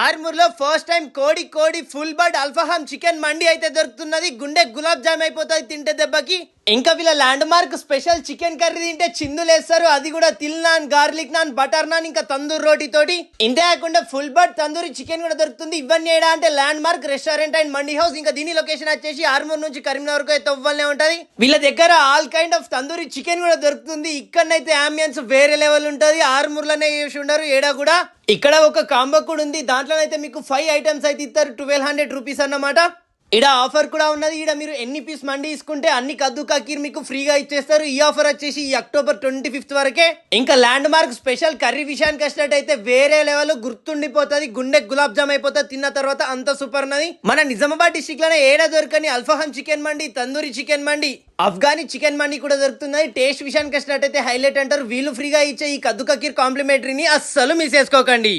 ఆర్మూర్లో first time కోడి కోడి full bird అల్ఫాహామ్ chicken మండి అయితే దొరుకుతున్నది. గుండె గులాబ్ జామ్ అయిపోతుంది తింటే దెబ్బకి. ఇంకా వీళ్ళ landmark special chicken curry తింటే చిందులేస్తారు. అది కూడా తిల్ నాన్, గార్లిక్ నాన్, బటర్ నాన్, ఇంకా తందూర్ రోటీ తోటి. ఇంతే కాకుండా ఫుల్ బర్డ్ తందూరి చికెన్ కూడా దొరుకుతుంది. ఇవన్నీ ఏడా అంటే land mark restaurant and mandi house. ఇంకా దీని లొకేషన్ వచ్చేసి ఆర్మూర్ నుంచి కరీంనగర్ కు అయితే అవ్వాలనే ఉంటది. వీళ్ళ దగ్గర all kind of tandoori chicken కూడా దొరుకుతుంది. ఇక్కడనైతే అంబియన్స్ వేరే లెవెల్ ఉంటది. ఆర్మూర్ లోనే చేసి ఉండరు ఏడా కూడా. ఇక్కడ ఒక కాంబో కూడా ఉంది. దాంట్లోనైతే మీకు 5 ఐటమ్స్ అయితే ఇస్తారు. 1200 రూపీస్ అన్నమాట. ఇడ ఆఫర్ కూడా ఉన్నది. ఇడ మీరు ఎన్ని పీస్ మండి తీసుకుంటే అన్ని కద్దు కీర్ మీకు ఫ్రీగా ఇచ్చేస్తారు. ఈ ఆఫర్ వచ్చేసి ఈ అక్టోబర్ 25th వరకే. ఇంకా ల్యాండ్ మార్క్ స్పెషల్ కర్రీ విషయానికి వచ్చినట్టయితే వేరే లెవెల్ గుర్తుండిపోతుంది. గుండె గులాబ్ జామ్ అయిపోతుంది తిన్న తర్వాత. అంత సూపర్ ఉన్నది. మన నిజామాబాద్ డిస్ట్రిక్ట్ లోనే ఏడా దొరకని అల్ఫాహామ్ చికెన్ మండి, తందూరి చికెన్ మండి, ఆఫ్ఘనీ చికెన్ మండి కూడా దొరుకుతుంది. టేస్ట్ విషయానికి వచ్చినట్టయితే హైలైట్ అంటారు. వీళ్ళు ఫ్రీగా ఇచ్చే ఈ కద్దు కీర్ కాంప్లిమెంటరీని అస్సలు మిస్ చేసుకోకండి.